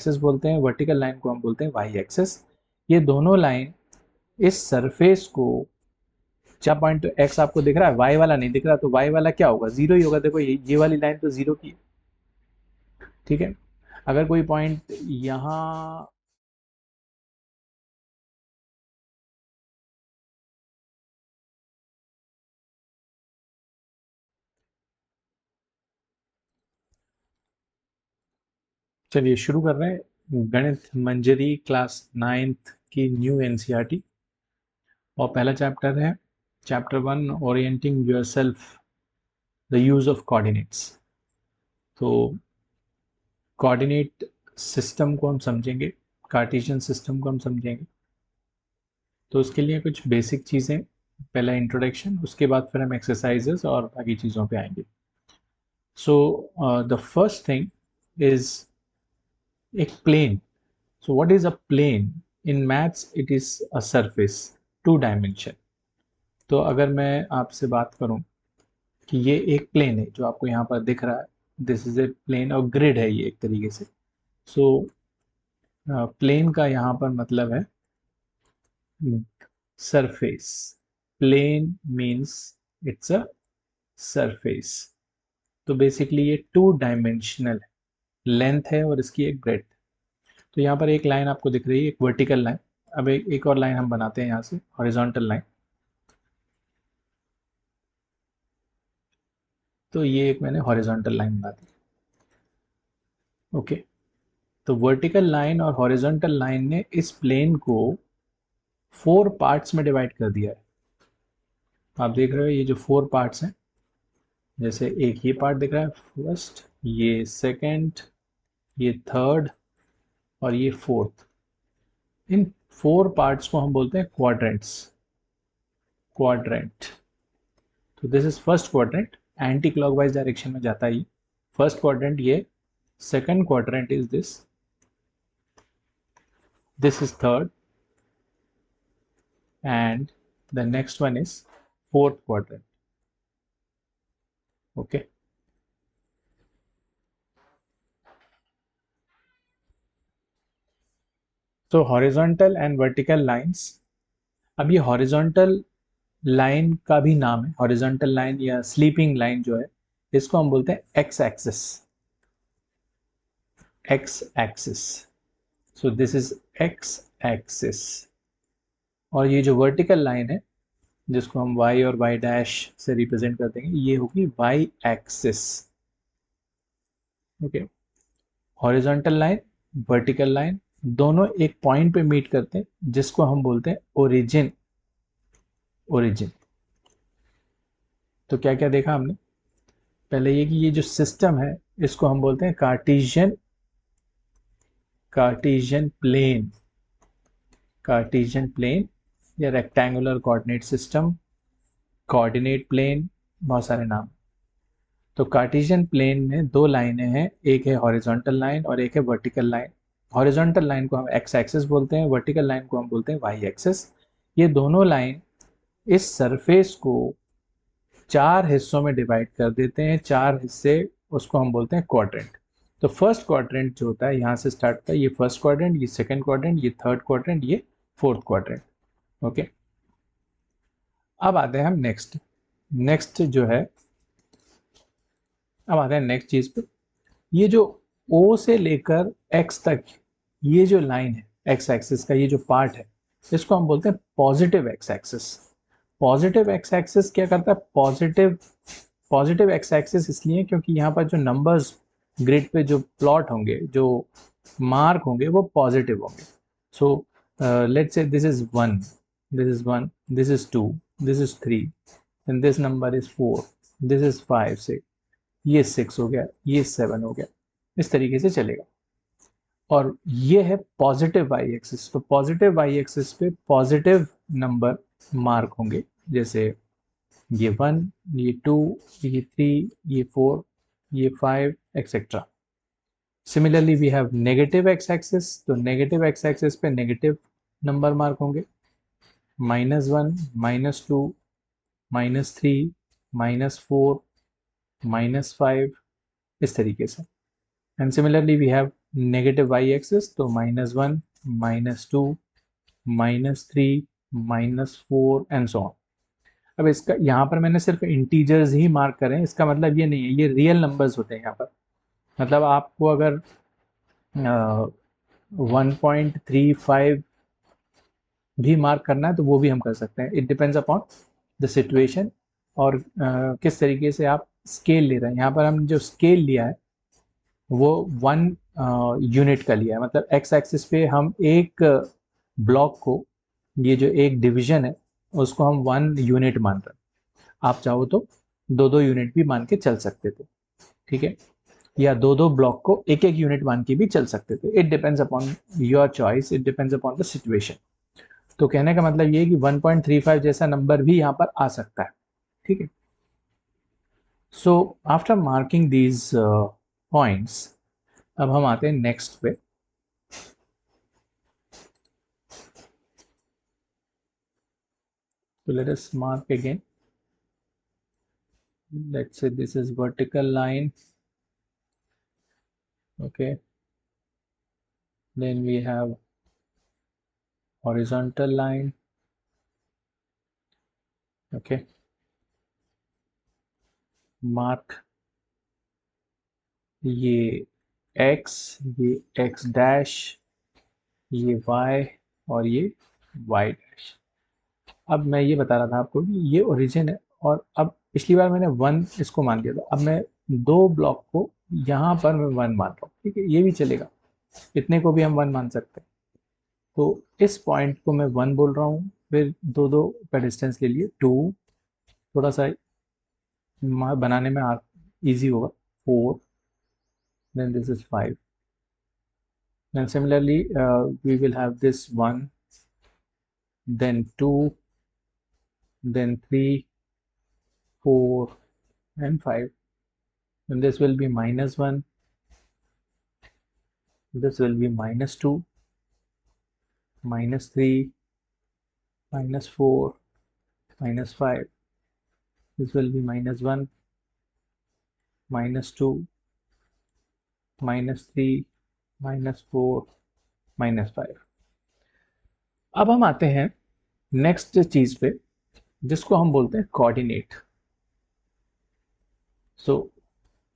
Access बोलते हैं, vertical line को हम बोलते हैं वाई एक्सेस। ये दोनों लाइन इस सरफेस को, क्या पॉइंट एक्स आपको दिख रहा है, वाई वाला नहीं दिख रहा, तो वाई वाला क्या होगा, जीरो ही होगा। देखो ये वाली लाइन तो जीरो की है, ठीक है। अगर कोई पॉइंट यहाँ चलिए शुरू कर रहे हैं गणित मंजरी क्लास 9th की न्यू एनसीईआरटी, और पहला चैप्टर है chapter 1 orienting yourself the use of coordinates. तो कोऑर्डिनेट सिस्टम को हम समझेंगे, कार्टेशियन सिस्टम को हम समझेंगे। तो उसके लिए कुछ बेसिक चीज़ें, पहला इंट्रोडक्शन, उसके बाद फिर हम एक्सरसाइजेस और बाकी चीज़ों पे आएंगे। So the first thing is एक plane. So what is a plane? In maths it is a surface, 2 dimension। तो अगर मैं आपसे बात करूं कि ये एक प्लेन है जो आपको यहाँ पर दिख रहा है, दिस इज ए प्लेन, और ग्रिड है ये एक तरीके से। सो प्लेन का यहाँ पर मतलब है surface. Plane means it's a surface. तो बेसिकली ये 2 डायमेंशनल है, लेंथ है और इसकी एक ब्रेड्थ। तो यहाँ पर एक लाइन आपको दिख रही है, एक वर्टिकल लाइन। अब एक और लाइन हम बनाते हैं यहाँ से, हॉरिजॉन्टल लाइन। तो ये एक मैंने हॉरिजॉन्टल लाइन बना दी, ओके। तो वर्टिकल लाइन और हॉरिजॉन्टल लाइन ने इस प्लेन को 4 पार्ट्स में डिवाइड कर दिया है। आप देख रहे हो ये जो 4 पार्ट्स हैं, जैसे एक ये पार्ट दिख रहा है फर्स्ट, ये सेकंड, ये थर्ड और ये फोर्थ। इन 4 पार्ट्स को हम बोलते हैं क्वाड्रेंट्स, क्वाड्रेंट। तो this is first quadrant, anti clockwise direction में जाता है ये फर्स्ट क्वाड्रेंट। ये second quadrant is this is third, and the next one is fourth quadrant, okay। so horizontal and vertical lines। अब ये हॉरिजॉन्टल लाइन का भी नाम है, हॉरिजॉन्टल लाइन या स्लीपिंग लाइन जो है, इसको हम बोलते हैं x axis, x axis. So this is x axis. और ये जो वर्टिकल लाइन है जिसको हम y और y डैश से रिप्रेजेंट कर देंगे, ये होगी y axis, okay. Horizontal line, vertical line दोनों एक पॉइंट पे मीट करते हैं जिसको हम बोलते हैं ओरिजिन, ओरिजिन। तो क्या क्या देखा हमने, पहले ये कि ये जो सिस्टम है इसको हम बोलते हैं Cartesian, Cartesian plane, Cartesian plane या rectangular coordinate system, coordinate plane, बहुत सारे नाम। तो कार्टेशियन प्लेन में 2 लाइनें हैं, एक है हॉरिजॉन्टल लाइन और एक है वर्टिकल लाइन। हॉरिजॉन्टल लाइन को हम एक्स एक्सिस बोलते हैं, वर्टिकल लाइन को हम बोलते हैं वाई एक्सिस। ये दोनों लाइन इस सरफेस को 4 हिस्सों में डिवाइड कर देते हैं, 4 हिस्से, उसको हम बोलते हैं क्वाड्रेंट। तो फर्स्ट क्वाड्रेंट जो होता है यहाँ से स्टार्ट होता है, ये फर्स्ट क्वाड्रेंट, ये सेकंड क्वाड्रेंट, ये थर्ड क्वाड्रेंट, ये फोर्थ क्वाड्रेंट, ओके। अब आते हैं हम नेक्स्ट, नेक्स्ट जो है, अब आते हैं नेक्स्ट चीज पे। ये जो O से लेकर X तक ये जो लाइन है एक्स एक्सिस का, ये जो पार्ट है, इसको हम बोलते हैं positive x axis. Positive x axis क्या करता है, पॉजिटिव, पॉजिटिव एक्स एक्सिस इसलिए क्योंकि यहाँ पर जो नंबर्स ग्रिड पे जो प्लॉट होंगे, जो मार्क होंगे, वो पॉजिटिव होंगे। So let's say this is 1, this is 1, this is 2, this is 3, and this number is 4, this is 5, 6, ये 6 हो गया, ये 7 हो गया, इस तरीके से चलेगा। और ये है पॉजिटिव वाई एक्सिस। तो पॉजिटिव वाई एक्सिस पे पॉजिटिव नंबर मार्क होंगे, जैसे ये 1, ये 2, ये 3, ये 4, ये 5, etcetera. Similarly we have negative X axis. तो नेगेटिव एक्स एक्सिस पे नेगेटिव नंबर मार्क होंगे, -1, -2, -3, -4, -5, इस तरीके से। And similarly we have negative Y axis, तो -1, -2, -3, -4 एंड सो ऑन। अब इसका यहाँ पर मैंने सिर्फ इंटीजर्स ही मार्क करें, इसका मतलब ये नहीं है, ये रियल नंबर्स होते हैं यहाँ पर। मतलब आपको अगर 1.35 भी मार्क करना है तो वो भी हम कर सकते हैं। It depends upon the situation और किस तरीके से आप स्केल ले रहे हैं। यहाँ पर हम जो स्केल लिया है वो 1 यूनिट का लिया है, मतलब एक्स एक्सिस पे हम एक ब्लॉक को, ये जो एक डिवीजन है उसको हम 1 यूनिट मान रहे हैं। आप चाहो तो 2-2 यूनिट भी मान के चल सकते थे, ठीक है, या 2-2 ब्लॉक को एक एक यूनिट मान के भी चल सकते थे। It depends upon your choice, it depends upon the situation. तो कहने का मतलब ये है कि 1.35 जैसा नंबर भी यहाँ पर आ सकता है, ठीक है। So after marking these points, अब हम आते हैं नेक्स्ट पे। So let us mark again. Let's say this is vertical line. Okay. Then we have horizontal line. Okay. Mark ये x, ये x dash, ये y और ये y dash। अब मैं ये बता रहा था आपको कि ये ओरिजिन है, और अब पिछली बार मैंने 1 इसको मान लिया था, अब मैं 2 ब्लॉक को यहाँ पर मैं 1 मान रहा हूँ, ठीक है, ये भी चलेगा, इतने को भी हम 1 मान सकते हैं। तो इस पॉइंट को मैं 1 बोल रहा हूँ, फिर 2-2 का डिस्टेंस ले लिए, 2, थोड़ा सा बनाने में इजी होगा, 4, then this is 5, then similarly we will have this 1, then 2, then 3, 4 and 5, and this will be -1, this will be -2, -3, -4, -5, this will be -1, -2, -3, -4, -5। अब हम आते हैं नेक्स्ट चीज पे, जिसको हम बोलते हैं कोऑर्डिनेट। सो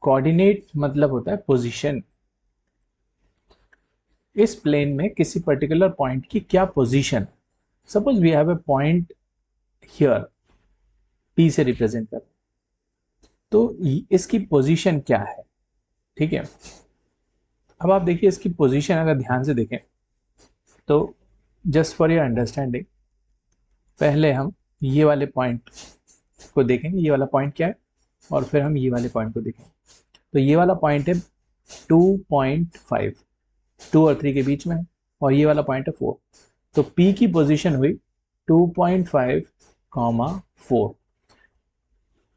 कोऑर्डिनेट मतलब होता है पोजीशन। इस प्लेन में किसी पर्टिकुलर पॉइंट की क्या position. Suppose we have a point here, P से रिप्रेजेंट कर, तो इसकी पोजीशन क्या है, ठीक है। अब आप देखिए इसकी पोजीशन अगर ध्यान से देखें तो जस्ट फॉर योर अंडरस्टैंडिंग, पहले हम ये वाले पॉइंट को देखेंगे, ये वाला पॉइंट क्या है, और फिर हम ये वाले पॉइंट को देखेंगे। तो ये वाला पॉइंट है 2.5, 2 और 3 के बीच में है, और ये वाला पॉइंट है 4। तो P की पोजीशन हुई 2.5, 4।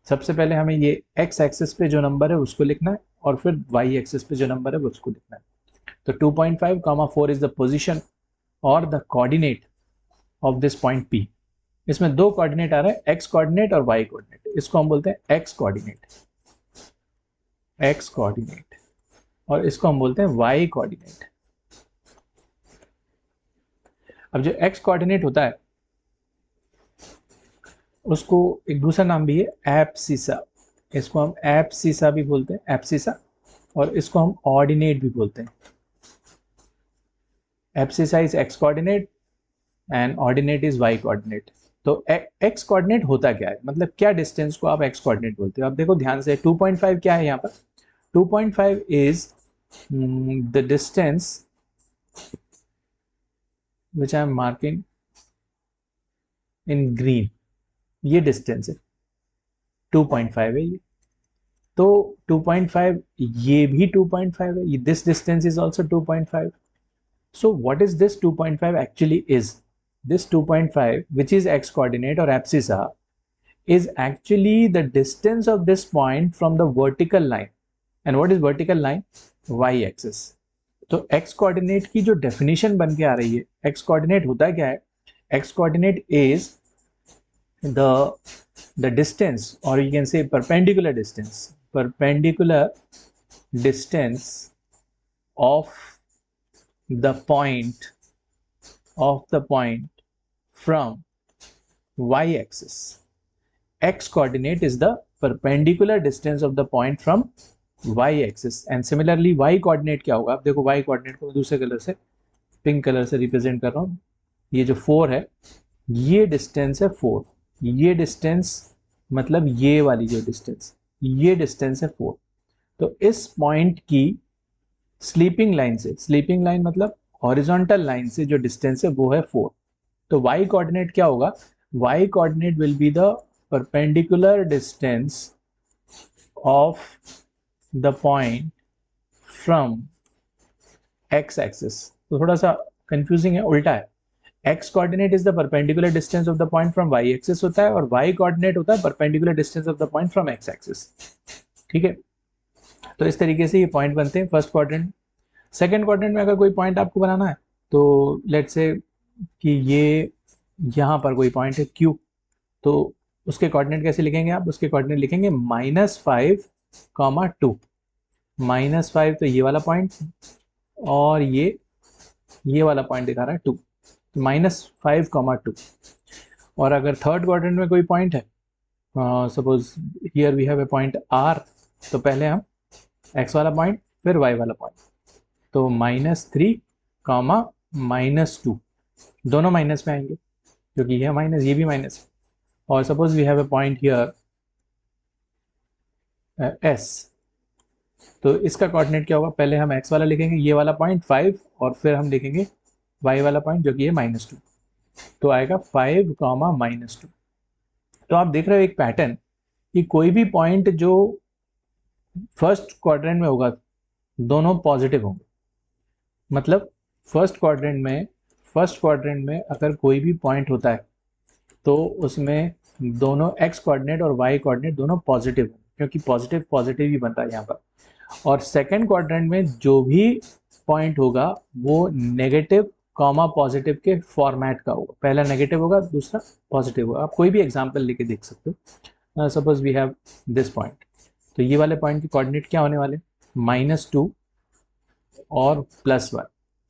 सबसे पहले हमें ये x एक्सिस पे जो नंबर है उसको लिखना है, और फिर y एक्सिस पे जो नंबर है उसको लिखना है। तो 2.5, 4 इज द पोजीशन और the coordinate of this point P। इसमें 2 कोऑर्डिनेट आ रहा है, x कोऑर्डिनेट और y कोऑर्डिनेट। इसको हम बोलते हैं x कोऑर्डिनेट, x कोऑर्डिनेट, और इसको हम बोलते हैं y कोऑर्डिनेट। अब जो x कोऑर्डिनेट होता है उसको एक दूसरा नाम भी है एब्सिसा। इसको हम एब्सिसा भी बोलते हैं, एब्सिसा, और इसको हम ऑर्डिनेट भी बोलते हैं। Abscissa is x coordinate and ordinate is y coordinate. तो x कोऑर्डिनेट होता क्या है, मतलब क्या डिस्टेंस को आप x कोऑर्डिनेट बोलते हो। आप देखो ध्यान से, 2.5 क्या है यहाँ पर, 2.5 is the distance which I am marking in green, ये डिस्टेंस है 2.5 है ये। तो 2.5, ये भी 2.5 है, this distance is also 2.5। So what is this 2.5 actually is, this 2.5 which is x coordinate or abscissa is actually the distance of this point from the vertical line. And what is vertical line? Y axis. तो x coordinate की जो definition बन के आ रही है, x coordinate होता क्या है, x coordinate is the distance, or you can say perpendicular distance of the point from y-axis. X coordinate is the perpendicular distance of the point from y-axis, and similarly y coordinate क्या होगा? आप देखो y coordinate को मैं दूसरे colour से, pink colour से represent कर रहा हूँ. ये जो 4 है, ये डिस्टेंस है 4. ये डिस्टेंस मतलब ये वाली जो डिस्टेंस, ये डिस्टेंस है 4. तो इस पॉइंट की स्लीपिंग लाइन से, स्लीपिंग लाइन मतलब हॉरिजॉन्टल लाइन से जो डिस्टेंस है वो है 4. तो y कोऑर्डिनेट क्या होगा? y coordinate will be the perpendicular distance of the point from x axis. तो थोड़ा सा कंफ्यूजिंग है, उल्टा है. x coordinate is the perpendicular distance of the point from y axis होता है, और y कोऑर्डिनेट होता है perpendicular distance of the point from x axis. ठीक है, तो इस तरीके से ये पॉइंट बनते हैं फर्स्ट क्वाड्रेंट. सेकंड क्वाड्रेंट में अगर कोई पॉइंट आपको बनाना है, तो लेट्स से कि ये यहाँ पर कोई पॉइंट है Q, तो उसके कोऑर्डिनेट कैसे लिखेंगे आप? उसके कोऑर्डिनेट लिखेंगे -5, 2. -5 तो ये वाला पॉइंट, और ये वाला पॉइंट दिखा रहा है 2, तो -5, 2. और अगर थर्ड क्वाड्रेंट में कोई पॉइंट है, suppose here we have a point R, तो पहले हम x वाला पॉइंट फिर y वाला पॉइंट, तो -3, -2, दोनों माइनस में आएंगे क्योंकि यह माइनस, ये भी माइनस. और suppose we have a point here S, तो इसका कोऑर्डिनेट क्या होगा? पहले हम x वाला लिखेंगे, ये वाला पॉइंट 5, और फिर हम लिखेंगे y वाला पॉइंट जो कि है -2, तो आएगा 5, -2. तो आप देख रहे हो एक पैटर्न कि कोई भी पॉइंट जो फर्स्ट क्वाड्रेंट में होगा दोनों पॉजिटिव होंगे. मतलब फर्स्ट क्वाड्रेंट में अगर कोई भी पॉइंट होता है तो उसमें दोनों x कोऑर्डिनेट और y कोऑर्डिनेट दोनों पॉजिटिव होंगे, क्योंकि पॉजिटिव पॉजिटिव ही बन रहा है यहाँ पर. और सेकंड क्वाड्रेंट में जो भी पॉइंट होगा वो नेगेटिव पॉजिटिव के फॉर्मेट का होगा. पहला नेगेटिव होगा, दूसरा पॉजिटिव होगा. आप कोई भी एग्जांपल लेके देख सकते हो. Suppose we have this point, तो ये वाले पॉइंट के कोऑर्डिनेट क्या होने वाले? -2 और +1,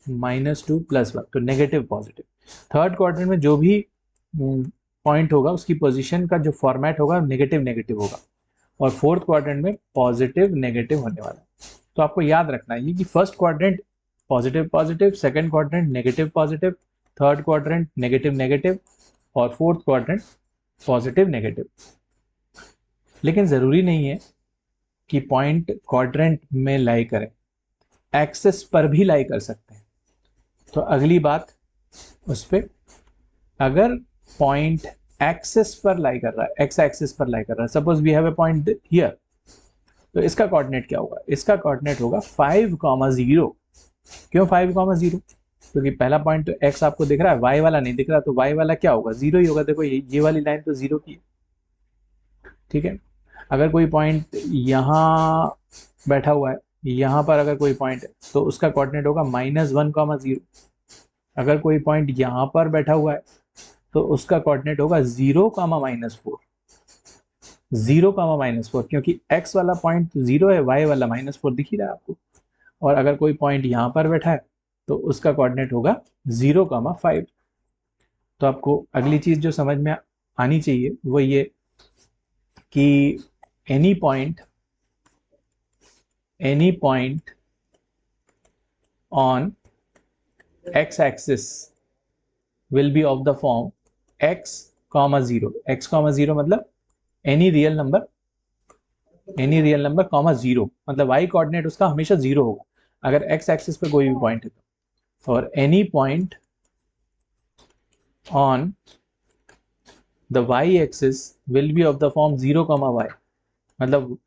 -2 +1, तो नेगेटिव पॉजिटिव. थर्ड क्वाड्रेंट में जो भी पॉइंट होगा उसकी पोजीशन का जो फॉर्मेट होगा नेगेटिव नेगेटिव होगा, और फोर्थ क्वाड्रेंट में पॉजिटिव नेगेटिव होने वाला है. तो आपको याद रखना है कि first quadrant positive positive, second quadrant negative positive, third quadrant negative negative, और फोर्थ क्वाड्रेंट पॉजिटिव नेगेटिव. लेकिन ज़रूरी नहीं है कि पॉइंट क्वाड्रेंट में लाई करें, एक्सिस पर भी लाई कर सकते हैं. तो अगली बात उस पर, अगर पॉइंट एक्सिस पर लाई कर रहा है, एक्स एक्सिस पर लाई कर रहा है, suppose we have a point here, तो इसका कोऑर्डिनेट क्या होगा? इसका कोऑर्डिनेट होगा 5, 0. क्यों 5, 0? क्योंकि पहला पॉइंट तो x आपको दिख रहा है, y वाला नहीं दिख रहा, तो y वाला क्या होगा? 0 ही होगा. देखो ये वाली लाइन तो 0 की है. ठीक है, अगर कोई पॉइंट यहाँ बैठा हुआ है, यहाँ पर अगर कोई पॉइंट है तो उसका कोऑर्डिनेट होगा -1, 0. अगर कोई पॉइंट यहाँ पर बैठा हुआ है तो उसका कोऑर्डिनेट होगा 0, -4. 0, -4, क्योंकि x वाला पॉइंट 0 है, y वाला -4 दिख ही रहा है आपको. और अगर कोई पॉइंट यहाँ पर बैठा है तो उसका कोऑर्डिनेट होगा 0, 5. तो आपको अगली चीज जो समझ में आनी चाहिए वो ये कि any point on x axis will be of the form x, 0. x, 0 मतलब एनी रियल नंबर, 0, मतलब y कोऑर्डिनेट उसका हमेशा 0 होगा अगर x एक्सिस पे कोई भी पॉइंट है तो. और any point on the y axis will be of the form 0, y, मतलब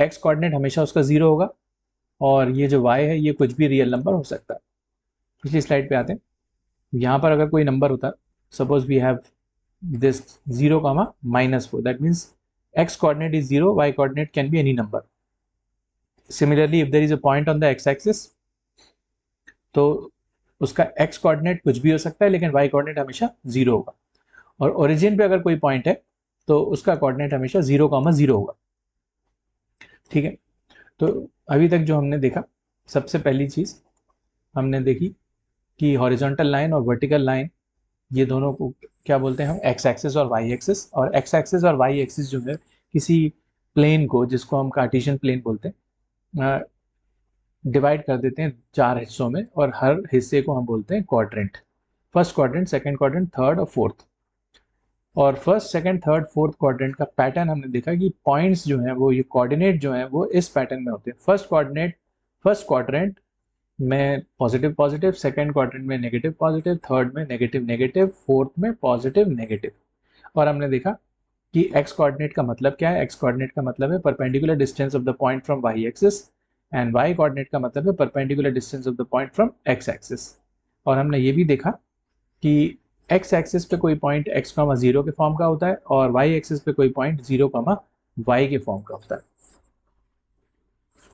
x कोऑर्डिनेट हमेशा उसका 0 होगा, और ये जो y है ये कुछ भी रियल नंबर हो सकता है. पिछली स्लाइड पे आते हैं. यहाँ पर अगर कोई नंबर होता है, suppose we have this 0, -4, that means x coordinate is 0, y coordinate can be any number. Similarly, if there is a point on the x axis, तो उसका x coordinate कुछ भी हो सकता है लेकिन y coordinate हमेशा 0 होगा. और ओरिजिन पे अगर कोई पॉइंट है तो उसका कोऑर्डिनेट हमेशा 0, 0 होगा. ठीक है, तो अभी तक जो हमने देखा सबसे पहली चीज़ हमने देखी कि हॉरिजॉन्टल लाइन और वर्टिकल लाइन, ये दोनों को क्या बोलते हैं हम, एक्स एक्सिस और वाई एक्सिस। और एक्स एक्सिस और वाई एक्सिस जो है किसी प्लेन को, जिसको हम कार्टेशियन प्लेन बोलते हैं, डिवाइड कर देते हैं 4 हिस्सों में, और हर हिस्से को हम बोलते हैं quadrant. First quadrant, second quadrant, third और फोर्थ। और first second third fourth quadrant का पैटर्न हमने देखा कि पॉइंट्स जो हैं वो, ये कोऑर्डिनेट जो हैं वो इस पैटर्न में होते हैं। फर्स्ट क्वाड्रेंट में पॉजिटिव पॉजिटिव, सेकंड क्वाड्रेंट में नेगेटिव पॉजिटिव, थर्ड में नेगेटिव नेगेटिव, फोर्थ में पॉजिटिव नेगेटिव। और हमने देखा कि एक्स कोऑर्डिनेट का मतलब क्या है। एक्स कोऑर्डिनेट का मतलब है perpendicular distance of the point from Y axis, and Y coordinate का मतलब है perpendicular distance of the point from X axis. और हमने ये भी देखा कि एक्स एक्सिस पे कोई पॉइंट x, 0 के फॉर्म का होता है, और वाई एक्सिस पे कोई पॉइंट 0, y के फॉर्म का होता है।